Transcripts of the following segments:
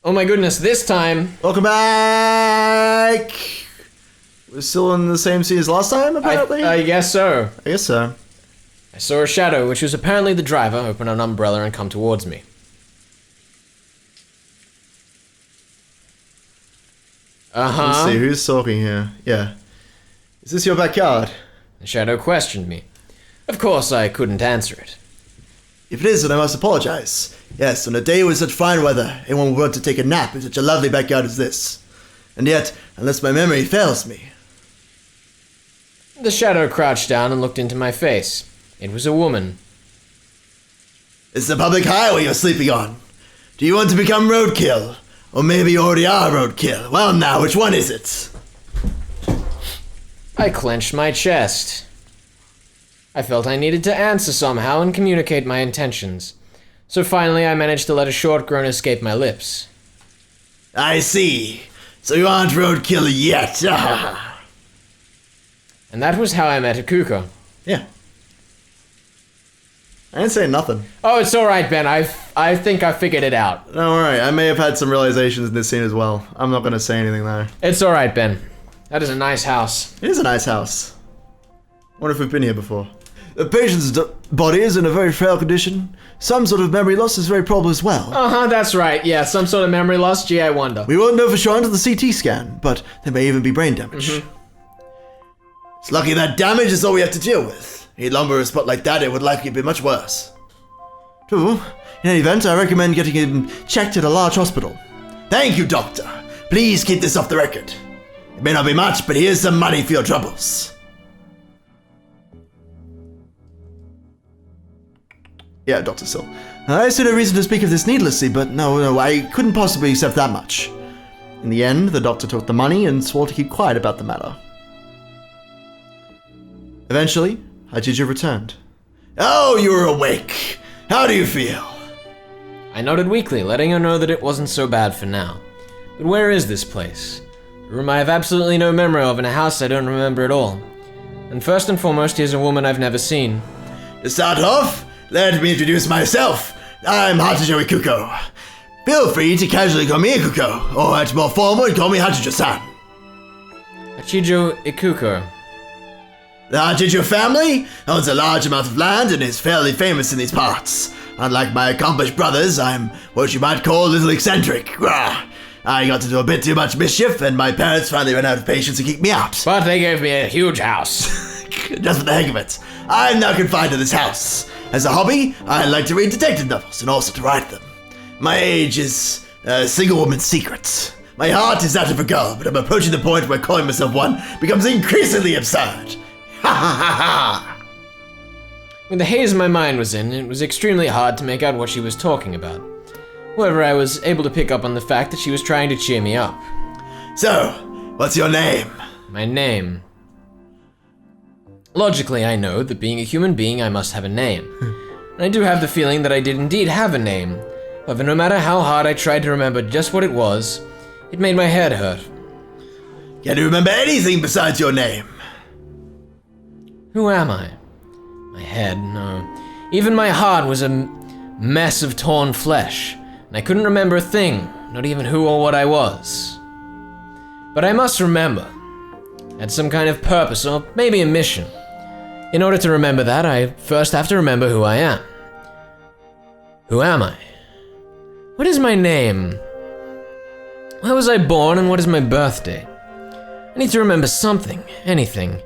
Oh my goodness, this time... Welcome back! We're still in the same scene as last time, apparently? I guess so. I guess so. I saw a shadow, which was apparently the driver, open an umbrella and come towards me. Let's see, who's talking here? Yeah. Is this your backyard? The shadow questioned me. Of course, I couldn't answer it. If it is, then I must apologize. Yes, on a day with such fine weather, anyone would want to take a nap in such a lovely backyard as this. And yet, unless my memory fails me... The shadow crouched down and looked into my face. It was a woman. It's the public highway you're sleeping on. Do you want to become roadkill? Or maybe you already are roadkill. Well now, which one is it? I clenched my chest. I felt I needed to answer somehow and communicate my intentions. So finally I managed to let a short groan escape my lips. I see. So you aren't roadkill yet. And that was how I met Ikuko. Yeah. I didn't say nothing. Oh, it's alright, Ben. I think I figured it out. Don't worry, I may have had some realizations in this scene as well. I'm not going to say anything though. It's alright, Ben. That is a nice house. It is a nice house. Wonder if we've been here before. The patient's body is in a very frail condition. Some sort of memory loss is very probable as well. Uh-huh, that's right. Yeah, some sort of memory loss. Gee, I wonder. We won't know for sure until the CT scan, but there may even be brain damage. It's lucky that damage is all we have to deal with. He'd lumber a spot like that, it would likely be much worse. True. In any event, I recommend getting him checked at a large hospital. Thank you, doctor. Please keep this off the record. It may not be much, but here's some money for your troubles. Yeah, Dr. Sill. I see no reason to speak of this needlessly, but no, I couldn't possibly accept that much. In the end, the doctor took the money and swore to keep quiet about the matter. Eventually, Hachijo returned. Oh, you're awake. How do you feel? I nodded weakly, letting her know that it wasn't so bad for now. But where is this place? A room I have absolutely no memory of, and a house I don't remember at all. And first and foremost, here's a woman I've never seen. To start off, let me introduce myself. I'm Hachijo Ikuko. Feel free to casually call me Ikuko, or at more formal, call me Hachijo-san. Hachijo Ikuko. The Hachijo family owns a large amount of land and is fairly famous in these parts. Unlike my accomplished brothers, I'm what you might call a little eccentric. I got to do a bit too much mischief, and my parents finally ran out of patience to kick me out. But they gave me a huge house. Just for the heck of it. I'm now confined to this house. As a hobby, I like to read detective novels and also to write them. My age is a single woman's secret. My heart is that of a girl, but I'm approaching the point where calling myself one becomes increasingly absurd. Ha ha ha ha! With the haze my mind was in, it was extremely hard to make out what she was talking about. However, I was able to pick up on the fact that she was trying to cheer me up. So, what's your name? My name. Logically, I know that being a human being, I must have a name. And I do have the feeling that I did indeed have a name. However, no matter how hard I tried to remember just what it was, it made my head hurt. Can you remember anything besides your name? Who am I? My head, no. Even my heart was a mess of torn flesh, and I couldn't remember a thing, not even who or what I was. But I must remember. I had some kind of purpose, or maybe a mission. In order to remember that, I first have to remember who I am. Who am I? What is my name? Where was I born, and what is my birthday? I need to remember something, anything.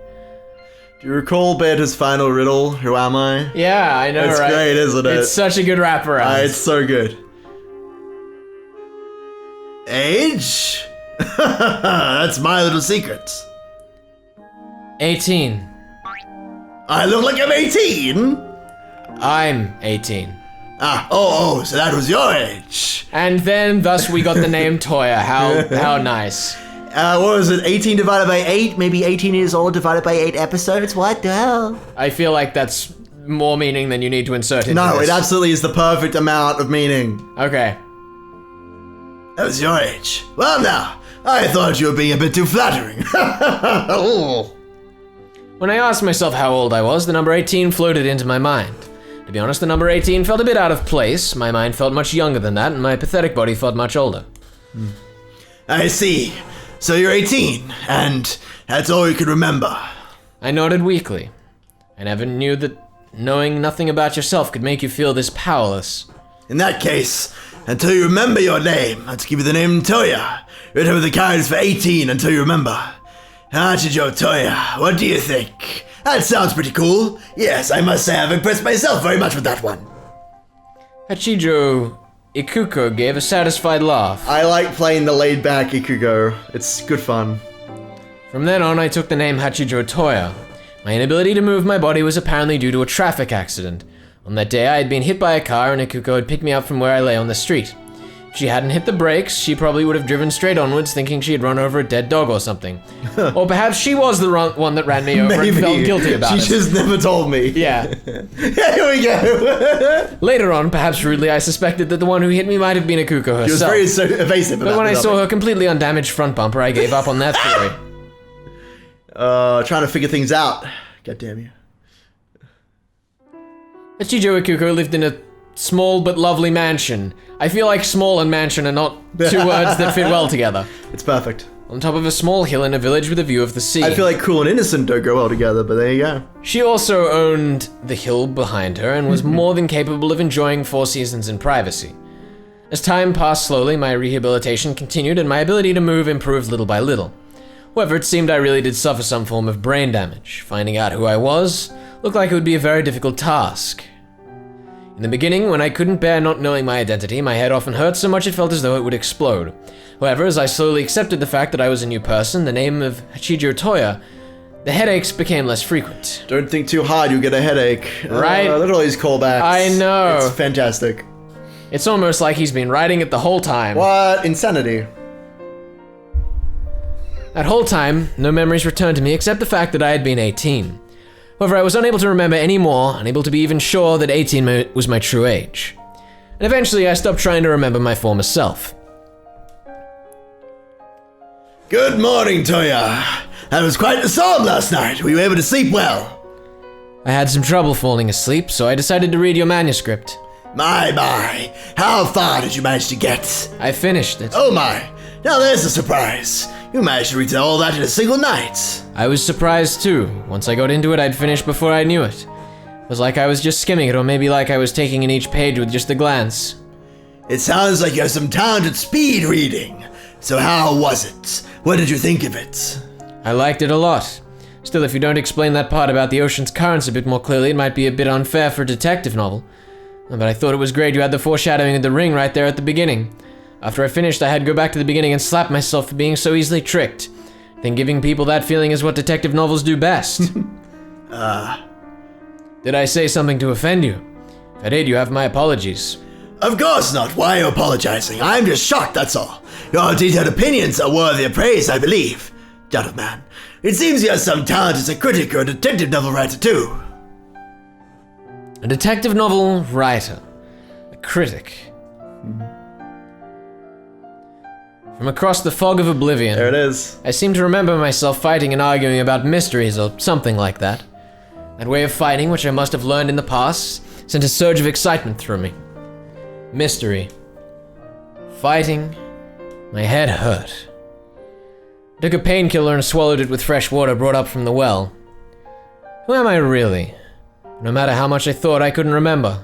Do you recall Beata's final riddle, who am I? Yeah, I know, it's right? It's great, isn't it? It's such a good wraparound. It's so good. Age? That's my little secret. 18. I look like I'm 18? I'm 18. So that was your age. And then, thus, we got the name Toya. How nice. What was it, 18 divided by 8? Maybe 18 years old divided by 8 episodes? What the hell? I feel like that's more meaning than you need to insert into No, this. it absolutely is the perfect amount of meaning. Okay. That was your age. Well now, I thought you were being a bit too flattering. When I asked myself how old I was, the number 18 floated into my mind. To be honest, the number 18 felt a bit out of place. My mind felt much younger than that, and my pathetic body felt much older. I see. So you're 18, and that's all you can remember. I nodded weakly. I never knew that knowing nothing about yourself could make you feel this powerless. In that case, until you remember your name, let's give you the name Toya. Written with the cards for 18 until you remember. Hachijo Toya, what do you think? That sounds pretty cool. Yes, I must say I've impressed myself very much with that one. Hachijo Ikuko gave a satisfied laugh. I like playing the laid-back Ikuko. It's good fun. From then on, I took the name Hachijo Toya. My inability to move my body was apparently due to a traffic accident. On that day, I had been hit by a car and Ikuko had picked me up from where I lay on the street. If she hadn't hit the brakes, she probably would have driven straight onwards there she had run over a dead dog or something. Or perhaps she was the one that ran me over and felt guilty about it. She just never told me. Yeah. Here we go. Later on, perhaps rudely, I suspected that the one who hit me might have been Ikuko herself. She was very evasive about it. But when I saw her completely undamaged front bumper, I gave up on that theory. Trying to figure things out. God damn you. Hachijo Ikuko lived in a small but lovely mansion. I feel like small and mansion are not two words that fit well together. It's perfect. On top of a small hill in a village with a view of the sea. I feel like cool and innocent don't go well together, but there you go. She also owned the hill behind her and was more than capable of enjoying 4 seasons in privacy. As time passed slowly, my rehabilitation continued and my ability to move improved little by little. However, it seemed I really did suffer some form of brain damage. Finding out who I was looked like it would be a very difficult task. In the beginning, when I couldn't bear not knowing my identity, my head often hurt so much it felt as though it would explode. However, as I slowly accepted the fact that I was a new person, the name of Hachijo Toya, the headaches became less frequent. Don't think too hard, you'll get a headache. Right? Look at all these callbacks. I know. It's fantastic. It's almost like he's been writing it the whole time. What? Insanity. That whole time, no memories returned to me except the fact that I had been 18. However, I was unable to remember any more, unable to be even sure that 18 was my true age. And eventually I stopped trying to remember my former self. Good morning, Toya. That was quite the storm last night. Were you able to sleep well? I had some trouble falling asleep, so I decided to read your manuscript. My. How far did you manage to get? I finished it. Oh my. Now there's a surprise. You managed to read all that in a single night. I was surprised too. Once I got into it, I'd finished before I knew it. It was like I was just skimming it, or maybe like I was taking in each page with just a glance. It sounds like you have some talented speed reading. So how was it? What did you think of it? I liked it a lot. Still, if you don't explain that part about the ocean's currents a bit more clearly, it might be a bit unfair for a detective novel. But I thought it was great you had the foreshadowing of the ring right there at the beginning. After I finished, I had to go back to the beginning and slap myself for being so easily tricked. I think giving people that feeling is what detective novels do best. Did I say something to offend you? If I did, you have my apologies. Of course not. Why are you apologizing? I'm just shocked, that's all. Your detailed opinions are worthy of praise, I believe. Young man, it seems you have some talent as a critic or a detective novel writer too. A detective novel writer. A critic. From across the fog of oblivion. There it is. I seem to remember myself fighting and arguing about mysteries or something like that. That way of fighting, which I must have learned in the past, sent a surge of excitement through me. Mystery. Fighting. My head hurt. I took a painkiller and swallowed it with fresh water brought up from the well. Who am I really? No matter how much I thought, I couldn't remember.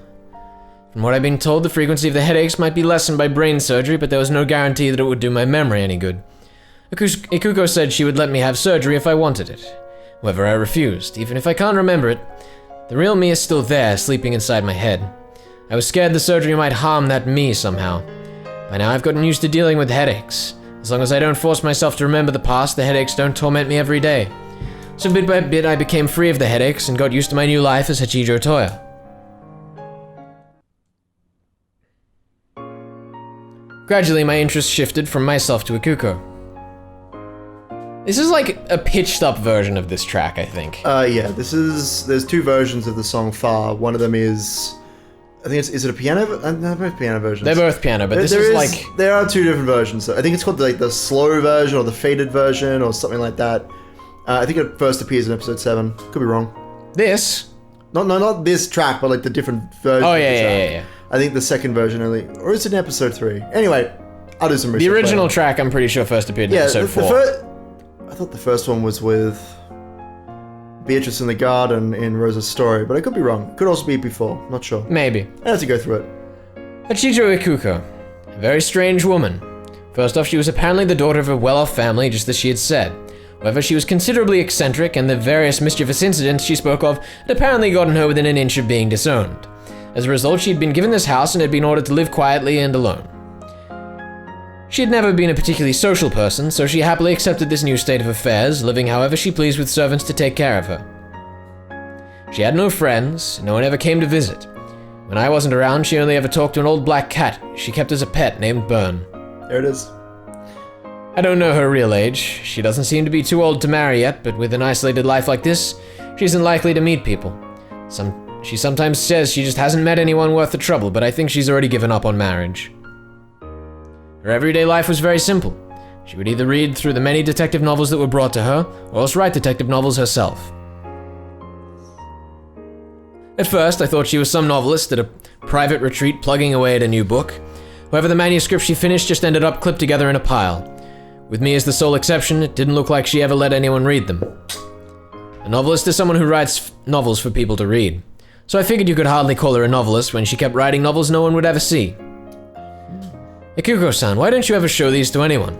From what I've been told, the frequency of the headaches might be lessened by brain surgery, but there was no guarantee that it would do my memory any good. Ikuko said she would let me have surgery if I wanted it. However, I refused. Even if I can't remember it, the real me is still there, sleeping inside my head. I was scared the surgery might harm that me somehow. By now I've gotten used to dealing with headaches. As long as I don't force myself to remember the past, the headaches don't torment me every day. So bit by bit I became free of the headaches and got used to my new life as Hachijo Toya. Gradually my interest shifted from myself to Ikuko. This is like a pitched up version of this track, I think. Yeah, there's 2 versions of the song Far. One of them is, I think is it a piano? No, they're both piano versions. They're both piano, but this is like... There are 2 different versions. I think it's called like the slow version or the faded version or something like that. I think it first appears in episode 7. Could be wrong. This? Not this track, but like the different versions. Oh, of the track. yeah. I think the second version only, or is it in episode 3? Anyway, I'll do some research. The original later. track, I'm pretty sure, first appeared in episode 4. I thought the first one was with Beatrice in the garden in Rosa's story, but I could be wrong. Could also be before. Not sure. Maybe. I have to go through it. Hachijo Ikuko. A very strange woman. First off, she was apparently the daughter of a well-off family, just as she had said. However, she was considerably eccentric, and the various mischievous incidents she spoke of had apparently gotten her within an inch of being disowned. As a result, she had been given this house and had been ordered to live quietly and alone. She had never been a particularly social person, so she happily accepted this new state of affairs, living however she pleased with servants to take care of her. She had no friends, no one ever came to visit. When I wasn't around, she only ever talked to an old black cat she kept as a pet named Bern. There it is. I don't know her real age. She doesn't seem to be too old to marry yet, but with an isolated life like this, she isn't likely to meet people. She sometimes says she just hasn't met anyone worth the trouble, but I think she's already given up on marriage. Her everyday life was very simple. She would either read through the many detective novels that were brought to her, or else write detective novels herself. At first, I thought she was some novelist at a private retreat plugging away at a new book. However, the manuscript she finished just ended up clipped together in a pile. With me as the sole exception, it didn't look like she ever let anyone read them. A novelist is someone who writes novels for people to read. So I figured you could hardly call her a novelist when she kept writing novels no one would ever see. Ikuko-san, why don't you ever show these to anyone?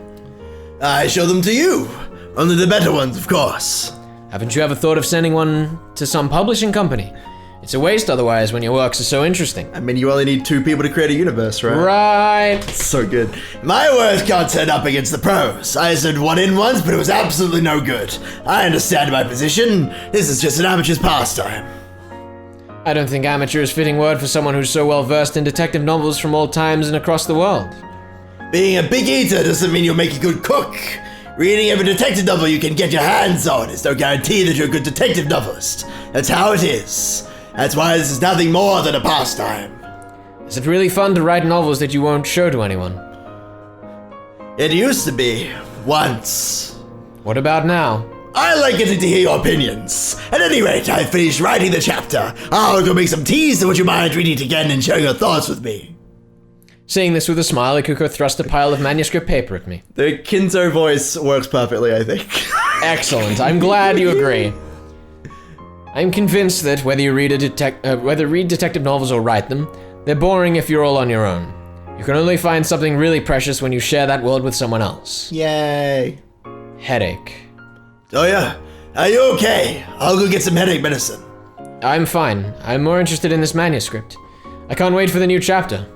I show them to you. Only the better ones, of course. Haven't you ever thought of sending one to some publishing company? It's a waste otherwise when your works are so interesting. I mean, you only need 2 people to create a universe, right? Right. So good. My words can't stand up against the pros. I sent one in once, but it was absolutely no good. I understand my position. This is just an amateur's pastime. I don't think amateur is a fitting word for someone who's so well versed in detective novels from all times and across the world. Being a big eater doesn't mean you'll make a good cook. Reading every detective novel you can get your hands on is no guarantee that you're a good detective novelist. That's how it is. That's why this is nothing more than a pastime. Is it really fun to write novels that you won't show to anyone? It used to be. Once. What about now? I like getting to hear your opinions. At any rate, I finished writing the chapter. I'll go make some teas, so would you mind reading it again and sharing your thoughts with me? Saying this with a smile, Ikuko thrust a pile of manuscript paper at me. The Kinzo voice works perfectly, I think. Excellent. I'm glad you agree. I'm convinced that whether you read detective novels or write them, they're boring if you're all on your own. You can only find something really precious when you share that world with someone else. Yay. Headache. Oh yeah? Are you okay? I'll go get some headache medicine. I'm fine. I'm more interested in this manuscript. I can't wait for the new chapter.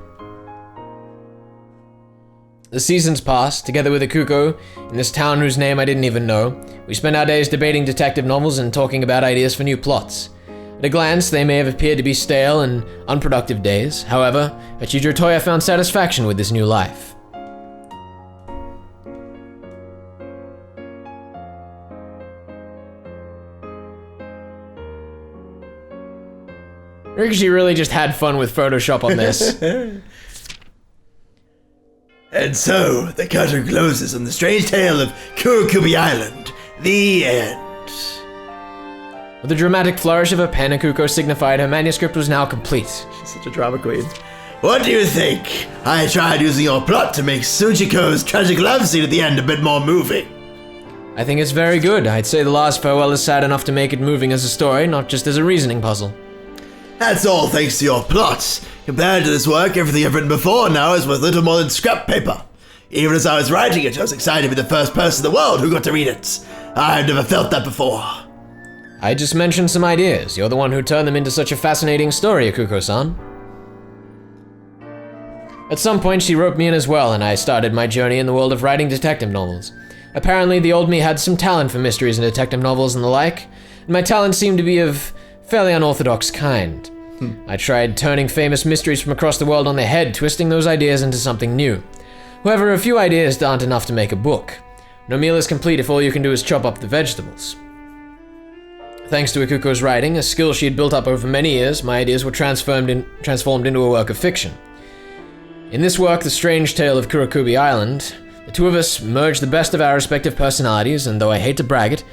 The seasons passed, together with Ikuko, in this town whose name I didn't even know. We spent our days debating detective novels and talking about ideas for new plots. At a glance, they may have appeared to be stale and unproductive days. However, Hachijo Toya found satisfaction with this new life. Rikishi really just had fun with Photoshop on this. And so, the curtain closes on the strange tale of Kurokubi Island. The end. With a dramatic flourish of her pen, Ikuko signified her manuscript was now complete. She's such a drama queen. What do you think? I tried using your plot to make Sujiko's tragic love scene at the end a bit more moving. I think it's very good. I'd say The Last Farewell is sad enough to make it moving as a story, not just as a reasoning puzzle. That's all thanks to your plot. Compared to this work, everything I've written before now is worth little more than scrap paper. Even as I was writing it, I was excited to be the first person in the world who got to read it. I've never felt that before. I just mentioned some ideas. You're the one who turned them into such a fascinating story, Ikuko-san. At some point, she roped me in as well, and I started my journey in the world of writing detective novels. Apparently, the old me had some talent for mysteries and detective novels and the like, and my talent seemed to be of fairly unorthodox kind. I tried turning famous mysteries from across the world on their head, twisting those ideas into something new. However, a few ideas aren't enough to make a book. No meal is complete if all you can do is chop up the vegetables. Thanks to Ikuko's writing, a skill she had built up over many years, my ideas were transformed into a work of fiction. In this work, The Strange Tale of Kurokubi Island, the two of us merged the best of our respective personalities, and though I hate to brag it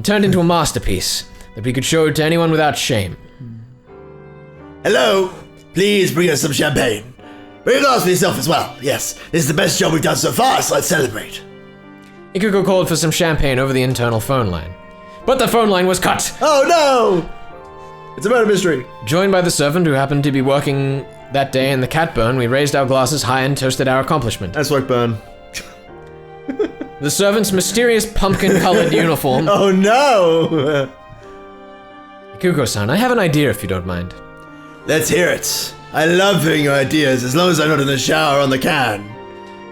turned into a masterpiece that we could show to anyone without shame. Hello, please bring us some champagne. But you've asked for yourself as well. Yes, this is the best job we've done so far, so let's celebrate. Ikuko called for some champagne over the internal phone line. But the phone line was cut! Oh no! It's a murder mystery. Joined by the servant who happened to be working that day in the cat burn, we raised our glasses high and toasted our accomplishment. That's like burn. The servant's mysterious pumpkin-colored uniform. Oh no! Ikuko-san, I have an idea if you don't mind. Let's hear it. I love hearing your ideas, as long as I'm not in the shower on the can.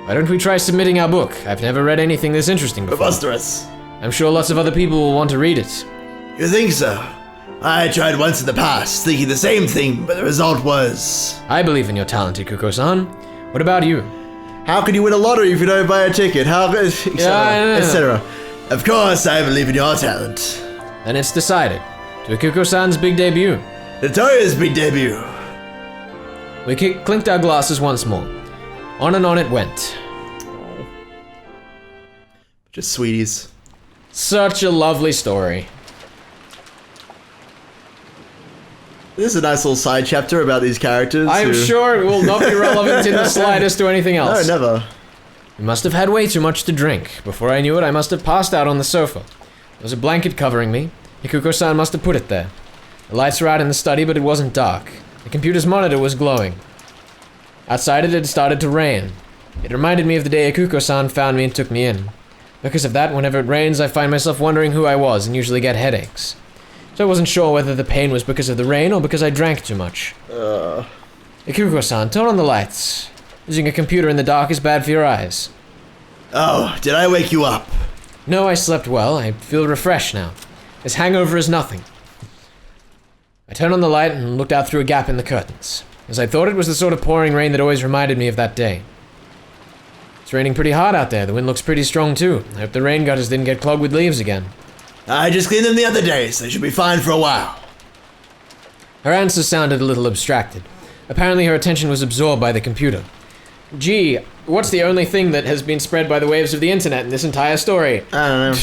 Why don't we try submitting our book? I've never read anything this interesting before. Preposterous. I'm sure lots of other people will want to read it. You think so? I tried once in the past, thinking the same thing, but the result was... I believe in your talent, Ikuko-san. What about you? How can you win a lottery if you don't buy a ticket? How... etc. etc. Of course, I believe in your talent. Then it's decided. To Ikuko-san's big debut. Notorious big debut. We clinked our glasses once more. On and on it went. Just sweeties. Such a lovely story. This is a nice little side chapter about these characters. I'm sure it will not be relevant in the slightest to anything else. No, never. We must have had way too much to drink. Before I knew it, I must have passed out on the sofa. There was a blanket covering me. Ikuko-san must have put it there. The lights were out in the study, but it wasn't dark. The computer's monitor was glowing. Outside it had started to rain. It reminded me of the day Ikuko-san found me and took me in. Because of that, whenever it rains, I find myself wondering who I was and usually get headaches. So I wasn't sure whether the pain was because of the rain or because I drank too much. Ikuko-san, turn on the lights. Using a computer in the dark is bad for your eyes. Oh, did I wake you up? No, I slept well. I feel refreshed now. This hangover is nothing. I turned on the light and looked out through a gap in the curtains, as I thought it was the sort of pouring rain that always reminded me of that day. It's raining pretty hard out there. The wind looks pretty strong too. I hope the rain gutters didn't get clogged with leaves again. I just cleaned them the other day, so they should be fine for a while. Her answer sounded a little abstracted. Apparently her attention was absorbed by the computer. Gee, what's the only thing that has been spread by the waves of the internet in this entire story? I don't know.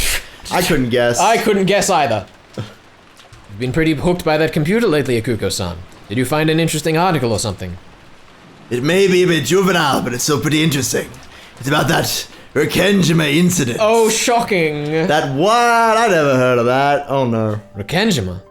I couldn't guess. I couldn't guess either. You've been pretty hooked by that computer lately, Ikuko-san. Did you find an interesting article or something? It may be a bit juvenile, but it's still pretty interesting. It's about that Rekenjima incident. Oh, shocking. That what? I never heard of that. Oh no. Rekenjima?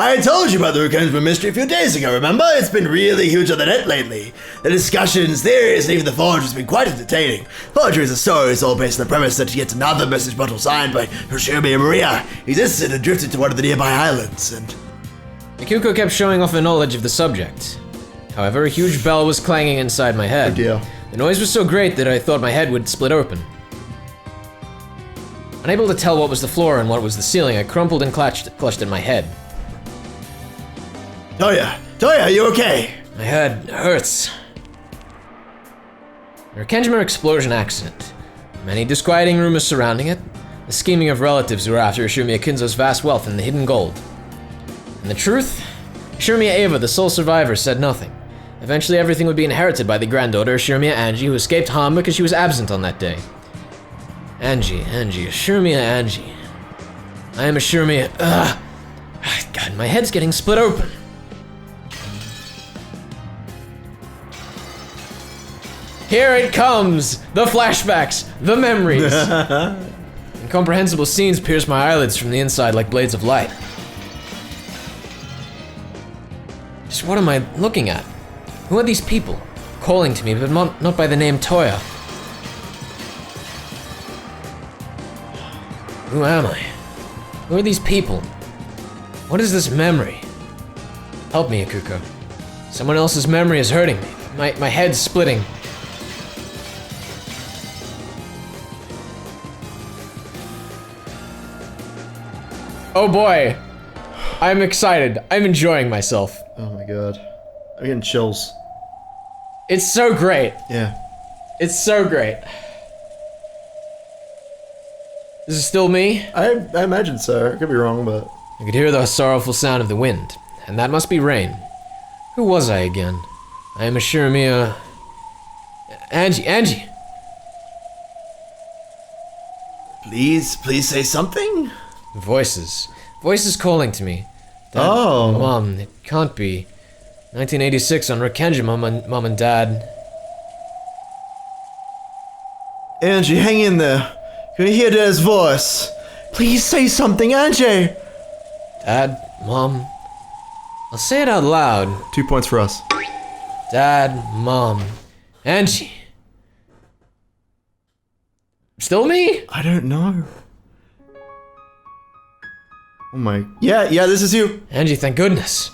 I told you about the Rekenjima mystery a few days ago, remember? It's been really huge on the net lately. The discussions, theories, and even the forge has been quite entertaining. Forgery is a story, it's all based on the premise that yet another message bottle signed by Hoshimi and Maria existed and drifted to one of the nearby islands, and... Ikuko kept showing off her knowledge of the subject. However, a huge bell was clanging inside my head. Oh dear. The noise was so great that I thought my head would split open. Unable to tell what was the floor and what was the ceiling, I crumpled and clutched at my head. Toya, you okay? My head hurts. A Rekenjima explosion accident. Many disquieting rumors surrounding it. The scheming of relatives who were after Ishimiya Kinzo's vast wealth and the hidden gold. And the truth? Ishimiya Eva, the sole survivor, said nothing. Eventually everything would be inherited by the granddaughter Ishimiya Angie, who escaped harm because she was absent on that day. Angie, Ishimiya Angie. I am Ishimiya. God, my head's getting split open. Here it comes! The flashbacks! The memories! Incomprehensible scenes pierce my eyelids from the inside like blades of light. Just what am I looking at? Who are these people? Calling to me, but not by the name Toya. Who am I? Who are these people? What is this memory? Help me, Ikuko. Someone else's memory is hurting me. My head's splitting. Oh boy, I'm excited. I'm enjoying myself. Oh my god. I'm getting chills. It's so great. Yeah. It's so great. This is still me? I imagine so. I could be wrong, but... I could hear the sorrowful sound of the wind, and that must be rain. Who was I again? I am Ishimiya... Angie! Please say something? Voices calling to me. Dad, Oh. Mom, it can't be. 1986 on Rekenjima, Mom and Dad. Angie, hang in there. Can you hear Dad's voice? Please say something, Angie! Dad, Mom. I'll say it out loud. 2 points for us. Dad, Mom, Angie. Still me? I don't know. Oh my... Yeah, this is you. Angie, thank goodness.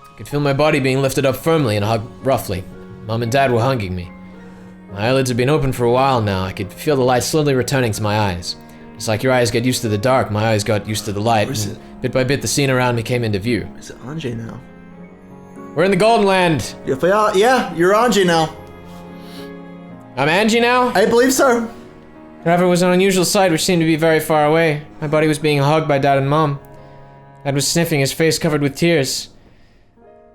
I could feel my body being lifted up firmly and hugged roughly. Mom and Dad were hugging me. My eyelids had been open for a while now. I could feel the light slowly returning to my eyes. Just like your eyes get used to the dark, my eyes got used to the light. Bit by bit, the scene around me came into view. Is it Angie now? We're in the Golden Land. Yeah, you're Angie now. I'm Angie now? I believe so. However, it was an unusual sight which seemed to be very far away. My body was being hugged by Dad and Mom. Dad was sniffing, his face covered with tears.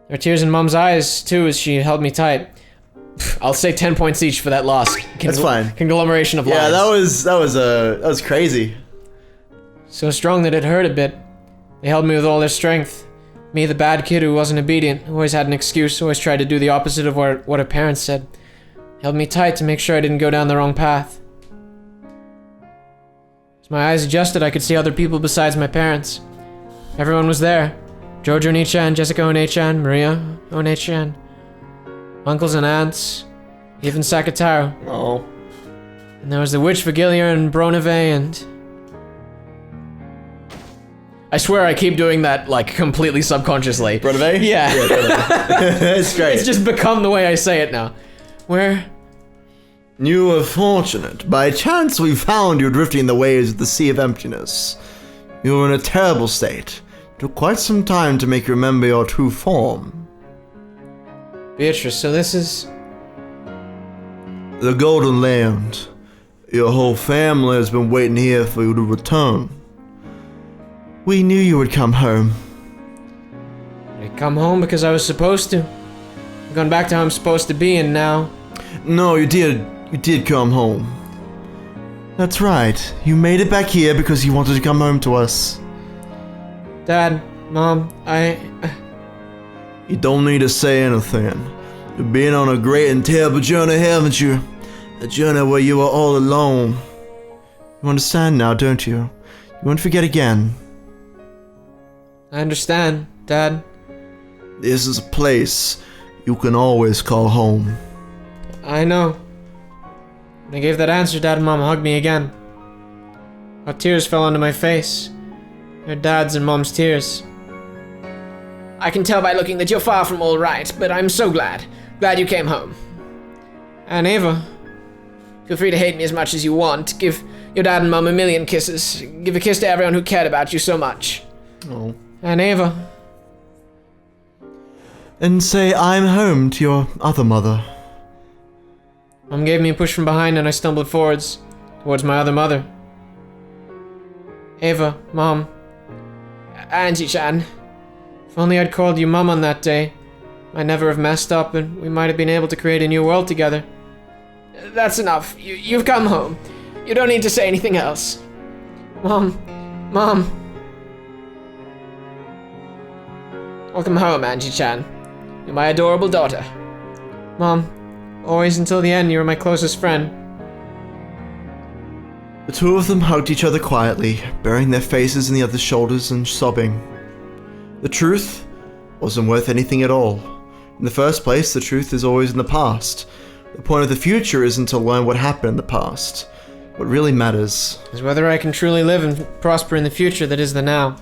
There were tears in Mom's eyes, too, as she held me tight. I'll say 10 points each for that loss. That's fine. Conglomeration of lines. Yeah, that was crazy. So strong that it hurt a bit. They held me with all their strength. Me, the bad kid who wasn't obedient, who always had an excuse, always tried to do the opposite of what her parents said. Held me tight to make sure I didn't go down the wrong path. As my eyes adjusted, I could see other people besides my parents. Everyone was there. Jojo Oni-chan, Jessica Oni-chan, Maria Oni-chan. Uncles and aunts. Even Sakataro. Oh. And there was the witch Vigilia and Bronave and... I swear I keep doing that, like, completely subconsciously. Bronave? Yeah. It's great. It's just become the way I say it now. Where? You were fortunate. By chance we found you drifting in the waves of the Sea of Emptiness. You were in a terrible state. It took quite some time to make you remember your true form. Beatrice, so this is... The Golden Land. Your whole family has been waiting here for you to return. We knew you would come home. I come home because I was supposed to. I've gone back to how I'm supposed to be, and now... No, you did come home. That's right. You made it back here because you wanted to come home to us. Dad, Mom, You don't need to say anything. You've been on a great and terrible journey, haven't you? A journey where you were all alone. You understand now, don't you? You won't forget again. I understand, Dad. This is a place you can always call home. I know. When I gave that answer, Dad and Mom hugged me again. Our tears fell onto my face. Their Dad's and Mom's tears. I can tell by looking that you're far from all right, but I'm so glad. Glad you came home. And Ava, feel free to hate me as much as you want. Give your Dad and Mom a million kisses. Give a kiss to everyone who cared about you so much. Oh. And Ava. And say I'm home to your other mother. Mom gave me a push from behind and I stumbled towards my other mother. Ava, Mom. Angie-chan. If only I'd called you Mom on that day, I'd never have messed up and we might have been able to create a new world together. That's enough. You've come home. You don't need to say anything else. Mom. Welcome home, Angie-chan. You're my adorable daughter. Mom, always until the end, you were my closest friend. The two of them hugged each other quietly, burying their faces in the other's shoulders and sobbing. The truth wasn't worth anything at all. In the first place, the truth is always in the past. The point of the future isn't to learn what happened in the past. What really matters is whether I can truly live and prosper in the future that is the now.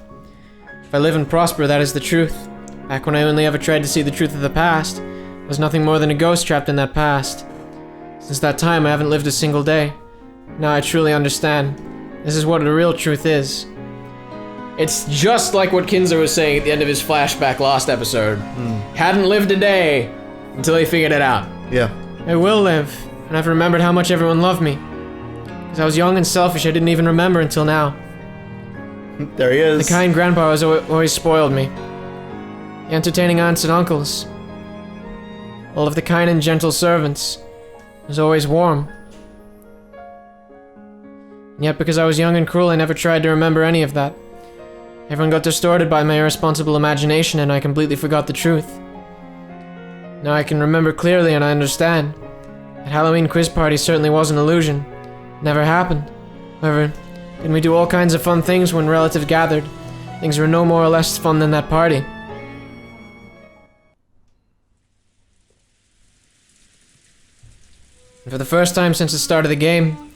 If I live and prosper, that is the truth. Back when I only ever tried to see the truth of the past, I was nothing more than a ghost trapped in that past. Since that time, I haven't lived a single day. Now I truly understand. This is what the real truth is. It's just like what Kinzo was saying at the end of his flashback last episode. Hadn't lived a day until he figured it out. Yeah. I will live, and I've remembered how much everyone loved me. Because I was young and selfish, I didn't even remember until now. There he is. The kind grandpa has always spoiled me. The entertaining aunts and uncles. All of the kind and gentle servants. It was always warm. And yet because I was young and cruel, I never tried to remember any of that. Everyone got distorted by my irresponsible imagination and I completely forgot the truth. Now I can remember clearly and I understand. That Halloween quiz party certainly was an illusion. It never happened. However, didn't we do all kinds of fun things when relatives gathered? Things were no more or less fun than that party. And for the first time since the start of the game,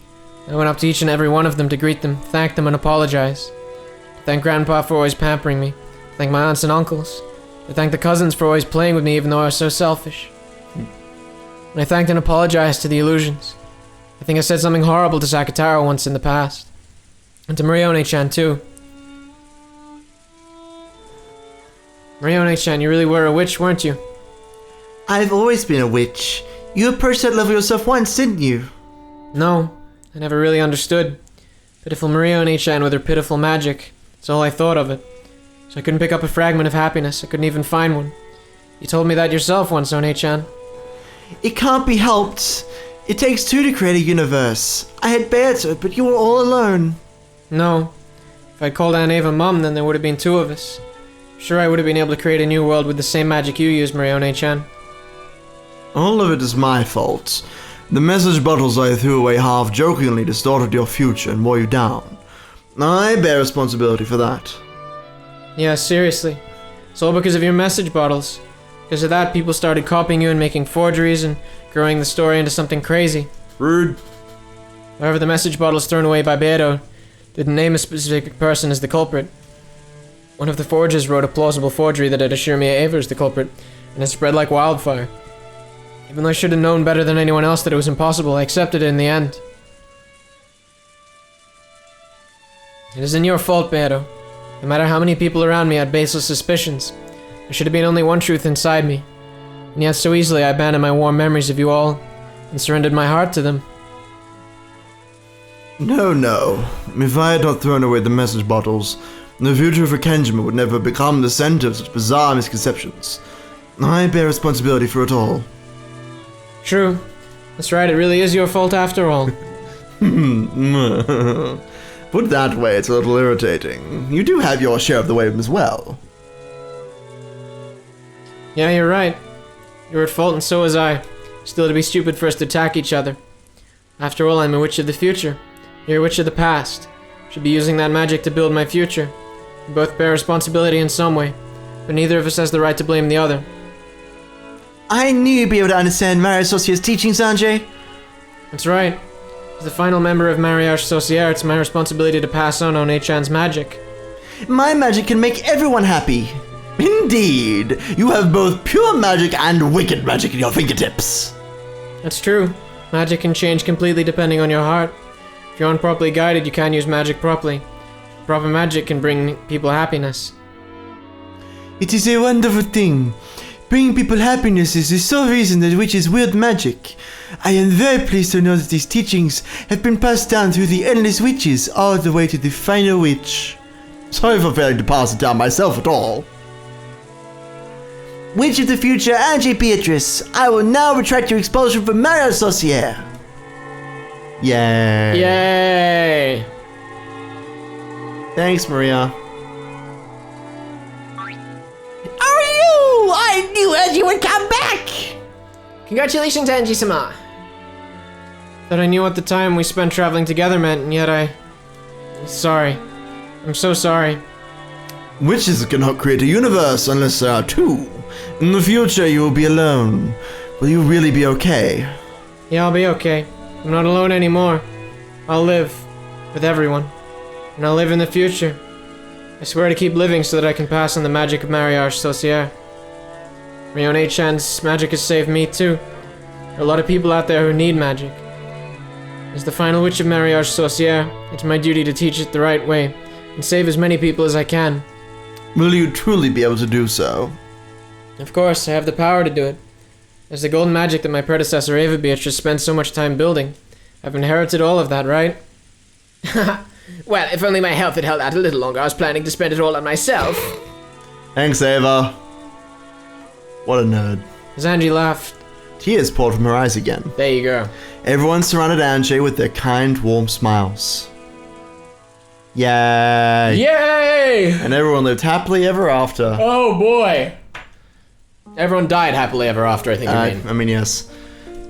I went up to each and every one of them to greet them, thank them, and apologize. To thank Grandpa for always pampering me. To thank my aunts and uncles. To thank the cousins for always playing with me even though I was so selfish. And I thanked and apologized to the illusions. I think I said something horrible to Sakataro once in the past. And to Marione-chan too. Marione-chan, you really were a witch, weren't you? I've always been a witch. You approached that level yourself once, didn't you? No, I never really understood. Pitiful Marione-chan with her pitiful magic. That's all I thought of it. So I couldn't pick up a fragment of happiness. I couldn't even find one. You told me that yourself once, One-chan. It can't be helped. It takes two to create a universe. I had Beata, but you were all alone. No. If I'd called Aunt Ava Mum, then there would have been two of us. Sure, I would have been able to create a new world with the same magic you use, Marione-chan. All of it is my fault. The message bottles I threw away half-jokingly distorted your future and wore you down. I bear responsibility for that. Yeah, seriously. It's all because of your message bottles. Because of that, people started copying you and making forgeries and growing the story into something crazy. Rude. However, the message bottles thrown away by Beto didn't name a specific person as the culprit. One of the forgers wrote a plausible forgery that had assured me Ava is the culprit, and it spread like wildfire. Even though I should have known better than anyone else that it was impossible, I accepted it in the end. It isn't your fault, Beto. No matter how many people around me had baseless suspicions, there should have been only one truth inside me. And yet so easily I abandoned my warm memories of you all, and surrendered my heart to them. No. If I had not thrown away the message bottles, the future for Kenjima would never become the center of such bizarre misconceptions. I bear responsibility for it all. True. That's right, it really is your fault after all. Put that way, it's a little irritating. You do have your share of the blame as well. Yeah, you're right. You're at fault and so was I. Still, it'd be stupid for us to attack each other. After all, I'm a witch of the future. You're a witch of the past. Should be using that magic to build my future. We both bear responsibility in some way, but neither of us has the right to blame the other. I knew you'd be able to understand Mario Associate's teaching, Sanjay. That's right. As the final member of Mariage Sorcière, it's my responsibility to pass on One-chan's magic. My magic can make everyone happy. Indeed, you have both pure magic and wicked magic in your fingertips. That's true. Magic can change completely depending on your heart. If you're unproperly guided, you can't use magic properly. Proper magic can bring people happiness. It is a wonderful thing. Bringing people happiness is the sole reason that witches wield magic. I am very pleased to know that these teachings have been passed down through the endless witches all the way to the final witch. Sorry for failing to pass it down myself at all. Witch of the future, Angie Beatrice, I will now retract your expulsion from Mario Sorcière. Yay. Yay! Thanks, Maria. I knew Angie would come back! Congratulations, Angie-sama. That I knew at the time we spent traveling together meant, and yet Sorry. I'm so sorry. Witches cannot create a universe unless there are two. In the future, you will be alone. Will you really be okay? Yeah, I'll be okay. I'm not alone anymore. I'll live. With everyone. And I'll live in the future. I swear to keep living so that I can pass on the magic of Mariage Sorcière. Marione-chan's magic has saved me too. There are a lot of people out there who need magic. As the final witch of Mariage Sorcière, it's my duty to teach it the right way, and save as many people as I can. Will you truly be able to do so? Of course, I have the power to do it. There's the golden magic that my predecessor Ava Beatrice spent so much time building. I've inherited all of that, right? Well, if only my health had held out a little longer, I was planning to spend it all on myself. Thanks, Ava. What a nerd. As Angie laughed. Tears poured from her eyes again. There you go. Everyone surrounded Angie with their kind, warm smiles. Yay! Yay! And everyone lived happily ever after. Oh boy! Everyone died happily ever after, I think you mean. I mean, yes.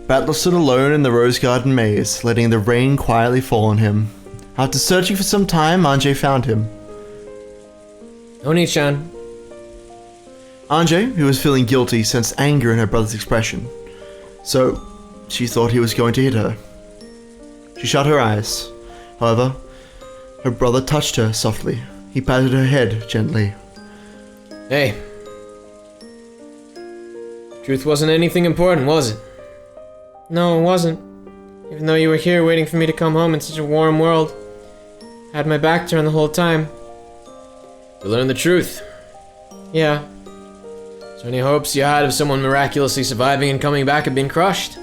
Battler stood alone in the rose garden maze, letting the rain quietly fall on him. After searching for some time, Anjay found him. Oni-chan. Anjay, who was feeling guilty, sensed anger in her brother's expression. So, she thought he was going to hit her. She shut her eyes. However, her brother touched her softly. He patted her head gently. Hey. Truth wasn't anything important, was it? No, it wasn't. Even though you were here waiting for me to come home in such a warm world. I had my back turned the whole time. To learn the truth. Yeah. So any hopes you had of someone miraculously surviving and coming back have been crushed.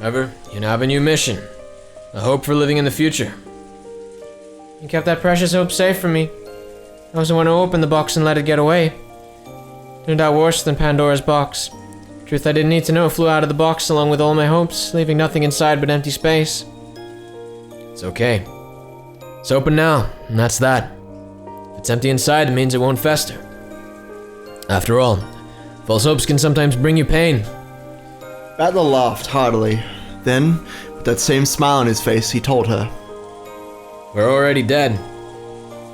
However, you now have a new mission. A hope for living in the future. You kept that precious hope safe from me. I was the one who opened the box and let it get away. Turned out worse than Pandora's box. Truth I didn't need to know flew out of the box along with all my hopes, leaving nothing inside but empty space. It's okay. It's open now, and that's that. If it's empty inside, it means it won't fester. After all, false hopes can sometimes bring you pain. Battler laughed heartily. Then, with that same smile on his face, he told her. We're already dead.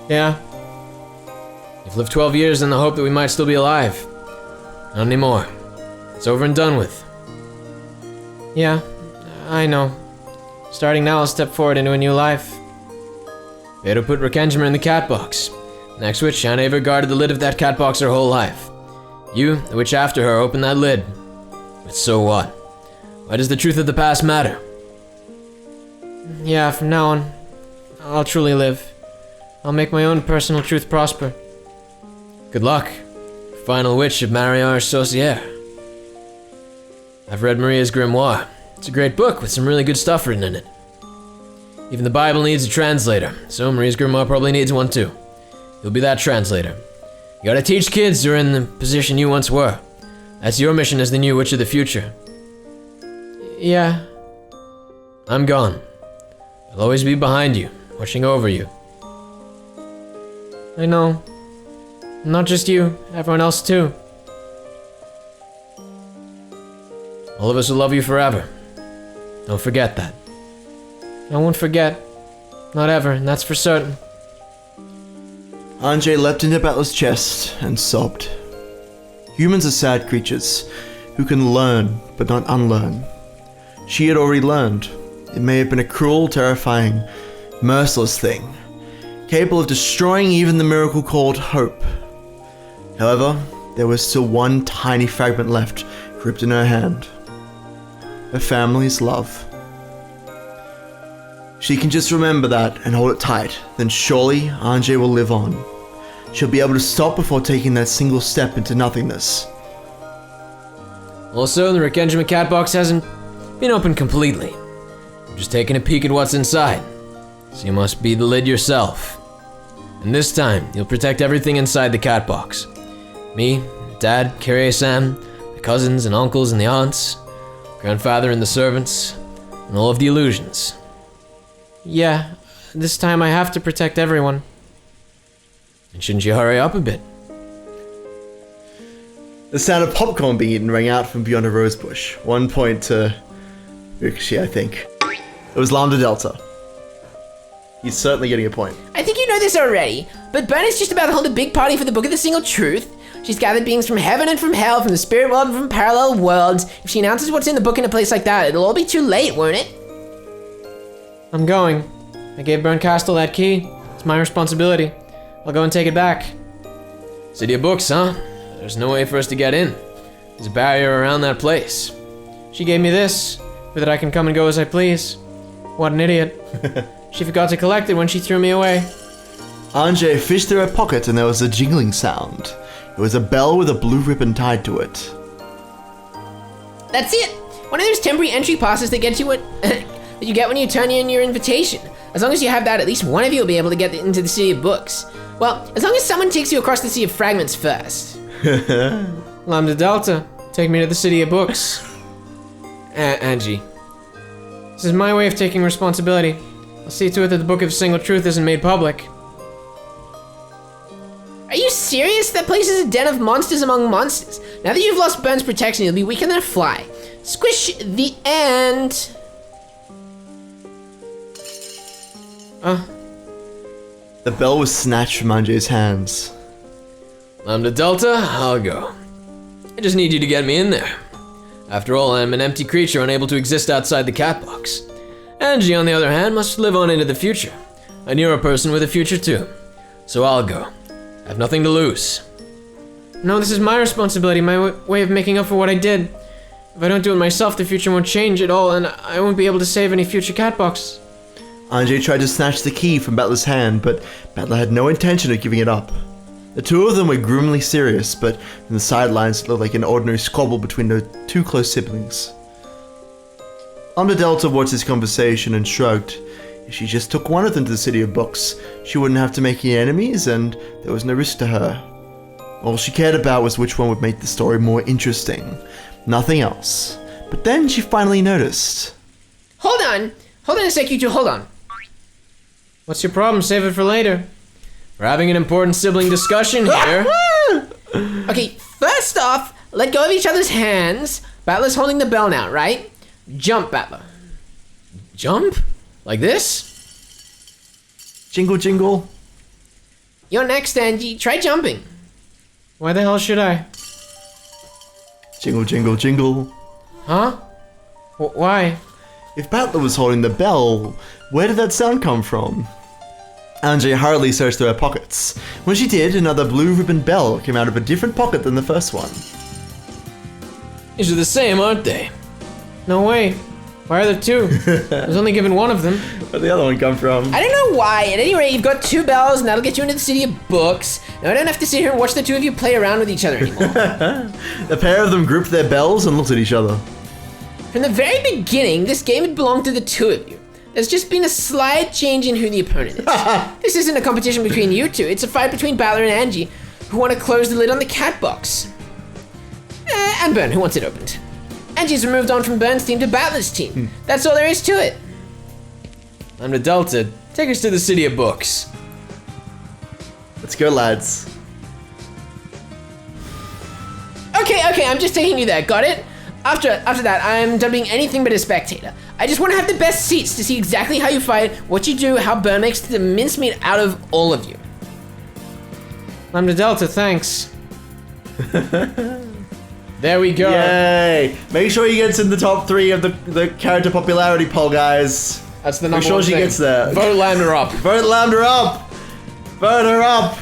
Yeah. You've lived 12 years in the hope that we might still be alive. Not anymore. It's over and done with. Yeah, I know. Starting now, I'll step forward into a new life. Beto put Rakenjima in the cat box. Next witch, Shaneva guarded the lid of that cat box her whole life. You, the witch after her, opened that lid. But so what? Why does the truth of the past matter? Yeah, from now on, I'll truly live. I'll make my own personal truth prosper. Good luck, final witch of Mariar Saucier. I've read Maria's grimoire. It's a great book with some really good stuff written in it. Even the Bible needs a translator, so Maria's grimoire probably needs one too. You'll be that translator. You gotta teach kids who are in the position you once were. That's your mission as the new witch of the future. Yeah. I'm gone. I'll always be behind you, watching over you. I know. Not just you, everyone else too. All of us will love you forever. Don't forget that. I won't forget. Not ever, and that's for certain. Anjay leapt into Battler's chest and sobbed. Humans are sad creatures who can learn but not unlearn. She had already learned. It may have been a cruel, terrifying, merciless thing, capable of destroying even the miracle called hope. However, there was still one tiny fragment left, gripped in her hand. Her family's love. She can just remember that and hold it tight, then surely Anjay will live on. She'll be able to stop before taking that single step into nothingness. Also, the Rakenjima cat box hasn't been opened completely. I'm just taking a peek at what's inside. So you must be the lid yourself. And this time, you'll protect everything inside the cat box. Me, Dad, Kyrie-san, the cousins and uncles and the aunts, grandfather and the servants, and all of the illusions. Yeah, this time I have to protect everyone. And shouldn't you hurry up a bit? The sound of popcorn being eaten rang out from beyond a rose bush. 1 point to Ricochet, I think. It was Lambda Delta. He's certainly getting a point. I think you know this already, but Bernard's just about to hold a big party for the Book of the Single Truth. She's gathered beings from heaven and from hell, from the spirit world and from parallel worlds. If she announces what's in the book in a place like that, it'll all be too late, won't it? I'm going. I gave Berncastle that key. It's my responsibility. I'll go and take it back. City of Books, huh? There's no way for us to get in. There's a barrier around that place. She gave me this, with it I can come and go as I please. What an idiot. She forgot to collect it when she threw me away. Anjay fished through her pocket and there was a jingling sound. It was a bell with a blue ribbon tied to it. That's it! One of those temporary entry passes that get you what that you get when you turn in your invitation. As long as you have that, at least one of you will be able to get into the City of Books. Well, as long as someone takes you across the Sea of Fragments first. Lambda Delta, take me to the City of Books. Angie. This is my way of taking responsibility. I'll see to it that the Book of Single Truth isn't made public. Are you serious? That place is a den of monsters among monsters. Now that you've lost Burn's protection, you'll be weaker than a fly. Squish the end. The bell was snatched from Anjay's hands. Lambda Delta, I'll go. I just need you to get me in there. After all, I'm an empty creature unable to exist outside the cat box. Angie, on the other hand, must live on into the future. And you're a person with a future too. So I'll go. I have nothing to lose. No, this is my responsibility, my way of making up for what I did. If I don't do it myself, the future won't change at all, and I won't be able to save any future cat boxes. Anjay tried to snatch the key from Battler's hand, but Battler had no intention of giving it up. The two of them were gloomily serious, but from the sidelines it looked like an ordinary squabble between the two close siblings. Lambda Delta watched this conversation and shrugged. If she just took one of them to the City of Books, she wouldn't have to make any enemies, and there was no risk to her. All she cared about was which one would make the story more interesting. Nothing else. But then she finally noticed. Hold on a sec, you two, hold on. What's your problem? Save it for later. We're having an important sibling discussion here. Okay, first off, let go of each other's hands. Battler's holding the bell now, right? Jump, Battler. Jump? Like this? Jingle jingle. You're next, Angie. Try jumping. Why the hell should I? Jingle jingle jingle. Huh? Why? If Battler was holding the bell, where did that sound come from? Anjay hurriedly searched through her pockets. When she did, another blue ribbon bell came out of a different pocket than the first one. These are the same, aren't they? No way. Why are there two? I was only given one of them. Where'd the other one come from? I don't know why. At any rate, you've got 2 bells, and that'll get you into the City of Books. Now I don't have to sit here and watch the two of you play around with each other anymore. The pair of them grouped their bells and looked at each other. From the very beginning, this game had belonged to the two of you. There's just been a slight change in who the opponent is. This isn't a competition between you two, it's a fight between Battler and Angie, who want to close the lid on the cat box. And Bern, who wants it opened. Angie's moved on from Bern's team to Battler's team. That's all there is to it. Lambda Delta, take us to the City of Books. Let's go, lads. Okay, I'm just taking you there, got it? After that, I'm done being anything but a spectator. I just want to have the best seats to see exactly how you fight, what you do, how Bern makes the mincemeat out of all of you. Lambda Delta, thanks. There we go. Yay! Make sure he gets in the top 3 of the character popularity poll, guys. That's the Make number sure one she thing. gets there. Vote Lambda up. Vote Lambda up! Vote her up!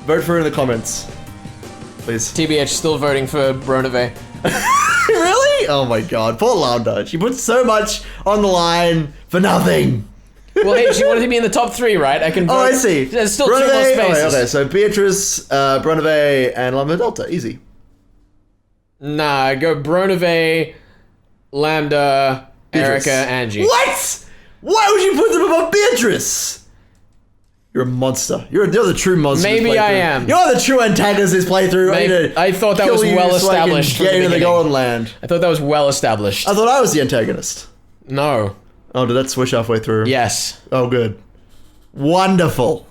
Vote for her in the comments. Please. TBH still voting for Bronove. Really? Oh my god, poor Lambda. She put so much on the line for nothing. Well, hey, she wanted to be in the top 3, right? I can vote. Oh, I see. There's still 2 more Bronove- spaces. Okay, so Beatrice, Bronove, and Lambda Delta. Easy. Nah, go Bronove, Lambda, Beatrice. Erica, Angie. What? Why would you put them above Beatrice? You're a monster. You're the true monster. in this Maybe I playthrough. am. You're the true antagonist in this playthrough. Maybe- I thought that was well established from Get the into the beginning. Golden Land. I thought that was well established. I thought I was the antagonist. No. Oh, did that switch halfway through? Yes. Oh, good. Wonderful.